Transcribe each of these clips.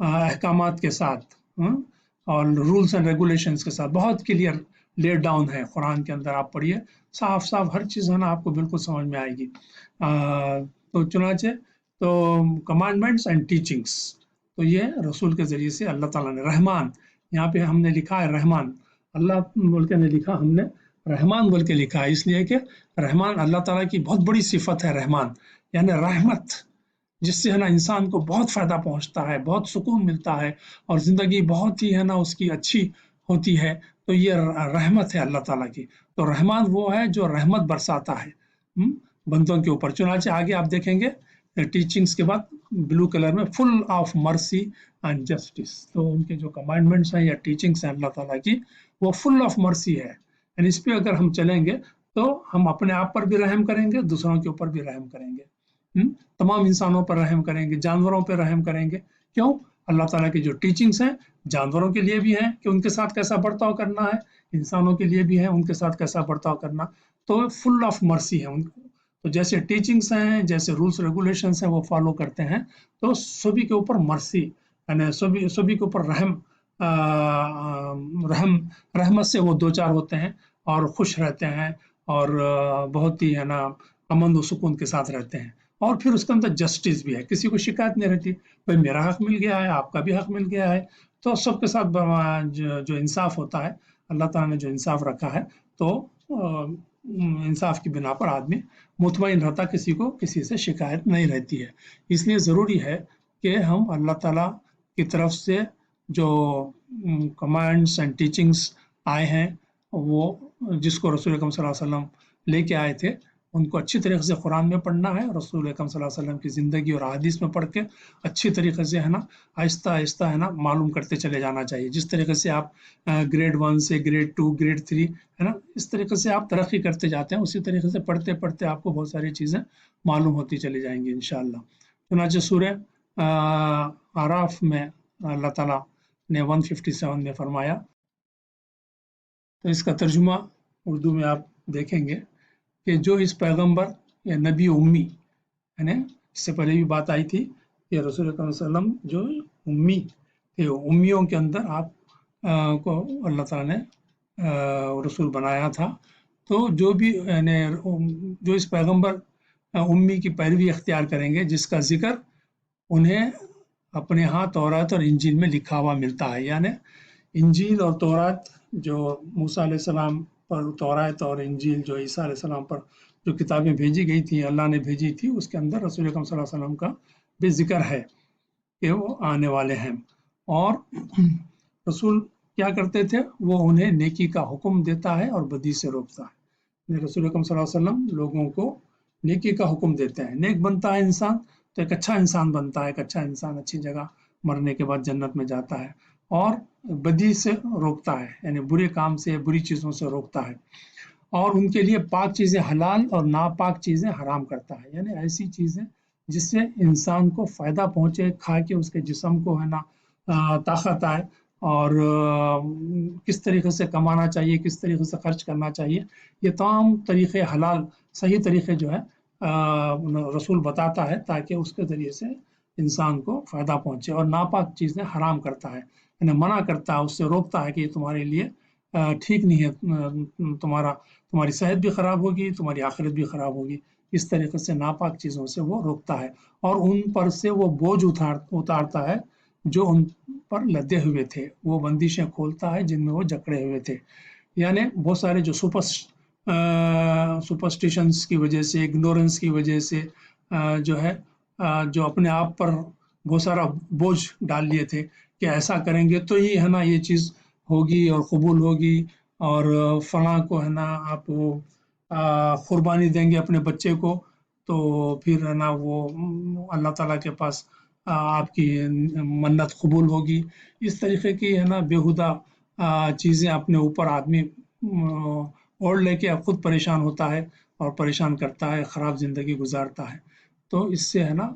احکامات کے ساتھ اور رولس اینڈ ریگولیشنس کے ساتھ بہت کلیئر لیڈ ڈاؤن ہے قرآن کے اندر. آپ پڑھیے صاف صاف ہر چیز ہے نا آپ کو بالکل سمجھ میں آئے گی. تو چنانچہ تو کمانڈمنٹس اینڈ ٹیچنگس تو یہ رسول کے ذریعے سے اللہ تعالیٰ نے. رحمان یہاں پہ ہم نے لکھا ہے رحمان, اللہ بول کے نہیں لکھا, ہم نے رحمان بول کے لکھا ہے, اس لیے کہ رحمان اللہ تعالیٰ کی بہت بڑی صفت ہے. رحمان یعنی رحمت, جس سے ہے نا انسان کو بہت فائدہ پہنچتا ہے, بہت سکون ملتا ہے اور زندگی بہت ہی ہے نا اس کی اچھی ہوتی ہے. تو یہ رحمت ہے اللہ تعالیٰ کی. تو رحمان وہ ہے جو رحمت برساتا ہے بندوں کے اوپر. چنانچہ آگے آپ دیکھیں گے ٹیچنگس کے بعد بلو کلر میں full of mercy and justice. تو ان کے جو کمانڈمنٹس ہیں یا ٹیچنگس ہیں اللہ تعالیٰ کی وہ فل آف مرسی ہے. یعنی اس پہ اگر ہم چلیں گے تو ہم اپنے آپ پر بھی رحم کریں گے, دوسروں کے اوپر بھی رحم کریں گے, تمام انسانوں پر رحم کریں گے, جانوروں پر رحم کریں گے. کیوں؟ اللہ تعالیٰ کی جو ٹیچنگس ہیں جانوروں کے لیے بھی ہیں کہ ان کے ساتھ کیسا برتاؤ کرنا ہے, انسانوں کے لیے بھی ہے ان کے ساتھ کیسا برتاؤ کرنا. تو فل آف مرسی ہے ان کو. تو جیسے ٹیچنگس ہیں, جیسے رولس ریگولیشنس ہیں وہ فالو کرتے ہیں, تو سبھی کے اوپر مرسی یعنی سبھی کے اوپر رحمت سے وہ دوچار ہوتے ہیں اور خوش رہتے ہیں اور بہت ہی ہے نا امن و سکون کے ساتھ رہتے ہیں. اور پھر اس کے اندر جسٹس بھی ہے, کسی کو شکایت نہیں رہتی, بھائی میرا حق مل گیا ہے, آپ کا بھی حق مل گیا ہے. تو سب کے ساتھ جو انصاف ہوتا ہے, اللہ تعالیٰ نے جو انصاف رکھا ہے, تو انصاف کی بنا پر آدمی مطمئن رہتا, کسی کو کسی سے شکایت نہیں رہتی ہے. اس لیے ضروری ہے کہ ہم اللہ تعالیٰ کی طرف سے جو کمانڈس اینڈ ٹیچنگس آئے ہیں, وہ جس کو رسول اکرم صلی اللہ علیہ وسلم لے کے آئے تھے, ان کو اچھی طریقے سے قرآن میں پڑھنا ہے, رسول اکرم صلی اللہ علیہ وسلم کی زندگی اور احادیث میں پڑھ کے اچھی طریقے سے ہے نا آہستہ آہستہ ہے نا معلوم کرتے چلے جانا چاہیے. جس طریقے سے آپ گریڈ 1 سے گریڈ 2 گریڈ 3 ہے نا اس طریقے سے آپ ترقی کرتے جاتے ہیں, اسی طریقے سے پڑھتے پڑھتے آپ کو بہت ساری چیزیں معلوم ہوتی چلی جائیں گی انشاءاللہ. چنانچہ سورہ اعراف میں اللہ تعالیٰ نے 157 میں فرمایا, تو اس کا ترجمہ اردو میں آپ دیکھیں گے کہ جو اس پیغمبر یا نبی امی, یعنی اس سے پہلے بھی بات آئی تھی کہ رسول اکرم صلی اللہ علیہ وسلم جو امی تھے, امیوں کے اندر آپ کو اللہ تعالیٰ نے رسول بنایا تھا. تو جو بھی یعنی جو اس پیغمبر امی کی پیروی اختیار کریں گے, جس کا ذکر انہیں اپنے ہاں تورات اور انجیل میں لکھا ہوا ملتا ہے. یعنی انجیل اور تورات جو موسیٰ علیہ السلام پر, تورات اور انجیل جو عیسیٰ علیہ السلام پر جو کتابیں بھیجی گئی تھیں, اللہ نے بھیجی تھی, اس کے اندر رسول اکرم صلی اللہ علیہ وسلم کا بھی ذکر ہے کہ وہ آنے والے ہیں. اور رسول کیا کرتے تھے, وہ انہیں نیکی کا حکم دیتا ہے اور بدی سے روکتا ہے. رسول اکرم صلی اللہ علیہ وسلم لوگوں کو نیکی کا حکم دیتے ہیں, نیک بنتا ہے انسان تو ایک اچھا انسان بنتا ہے, ایک اچھا انسان اچھی جگہ مرنے کے بعد جنت میں جاتا ہے, اور بدی سے روکتا ہے یعنی برے کام سے بری چیزوں سے روکتا ہے, اور ان کے لیے پاک چیزیں حلال اور ناپاک چیزیں حرام کرتا ہے. یعنی ایسی چیزیں جس سے انسان کو فائدہ پہنچے, کھا کے اس کے جسم کو ہے نا طاقت آئے, اور کس طریقے سے کمانا چاہیے, کس طریقے سے خرچ کرنا چاہیے, یہ تمام طریقے حلال صحیح طریقے جو ہے رسول بتاتا ہے, تاکہ اس کے ذریعے سے انسان کو فائدہ پہنچے. اور ناپاک چیزیں حرام کرتا ہے, یعنی منع کرتا ہے, اس سے روکتا ہے کہ یہ تمہارے لیے ٹھیک نہیں ہے, تمہاری صحت بھی خراب ہوگی, تمہاری آخرت بھی خراب ہوگی. اس طریقے سے ناپاک چیزوں سے وہ روکتا ہے, اور ان پر سے وہ بوجھ اتارتا ہے جو ان پر لدے ہوئے تھے, وہ بندشیں کھولتا ہے جن میں وہ جکڑے ہوئے تھے. یعنی بہت سارے جو سپرسٹیشنز کی وجہ سے, اگنورنس کی وجہ سے جو ہے جو اپنے آپ پر بہت سارا بوجھ ڈال لیے تھے کہ ایسا کریں گے تو ہی ہے نا یہ چیز ہوگی اور قبول ہوگی, اور فلاں کو ہے نا آپ قربانی دیں گے اپنے بچے کو تو پھر ہے نا وہ اللہ تعالیٰ کے پاس آپ کی منت قبول ہوگی. اس طریقے کی ہے نا بیہودہ چیزیں اپنے اوپر آدمی اوڑھ لے کے خود پریشان ہوتا ہے اور پریشان کرتا ہے, خراب زندگی گزارتا ہے. تو اس سے ہے نا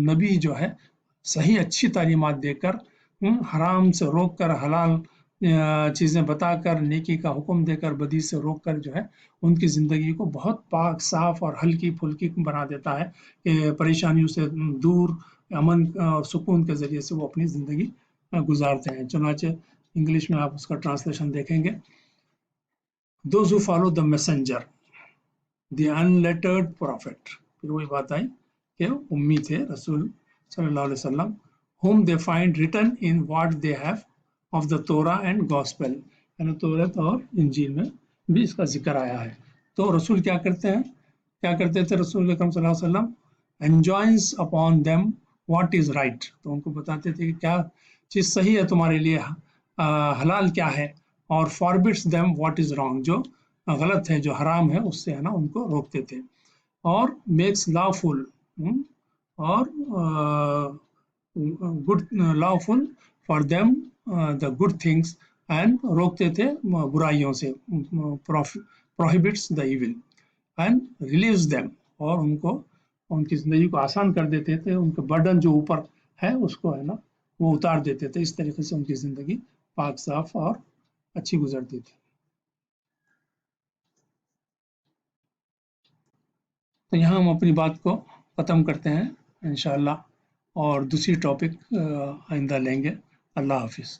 نبی جو ہے صحیح اچھی تعلیمات دے کر, حرام سے روک کر, حلال چیزیں بتا کر, نیکی کا حکم دے کر, بدی سے روک کر جو ہے ان کی زندگی کو بہت پاک صاف اور ہلکی پھلکی بنا دیتا ہے کہ پریشانیوں سے دور امن اور سکون کے ذریعے سے وہ اپنی زندگی گزارتے ہیں. چنانچہ انگلش میں آپ اس کا ٹرانسلیشن دیکھیں گے. Those who follow the messenger, the unlettered prophet. پھر وہی بات آئی کہ امی تھے رسول صلی اللہ علیہ وسلم. whom they find written in what they have of the Torah and Gospel. یعنی تورات اور انجیل میں بھی اس کا ذکر آیا ہے. تو رسول کیا کرتے ہیں, کیا کرتے تھے رسول اکرم صلی اللہ علیہ وسلم؟ enjoins upon them what is right. تو ان کو بتاتے تھے کہ کیا چیز صحیح ہے تمہارے لیے, حلال کیا ہے, اور forbids them what is wrong. جو غلط ہے, جو حرام ہے, اس سے ہے نا ان کو روکتے تھے. اور makes lawful اور good lawful for them the good things and روکتے تھے برائیوں سے, prohibits the evil and relieves them. اور ان کو ان کی زندگی کو آسان کر دیتے تھے, ان کا برڈن جو اوپر ہے اس کو ہے نا وہ اتار دیتے تھے. اس طریقے سے ان کی زندگی پاک صاف اور اچھی گزرتی تھی. تو یہاں ہم اپنی بات کو ختم کرتے ہیں انشاءاللہ, اور دوسری ٹاپک آئندہ لیں گے. اللہ حافظ.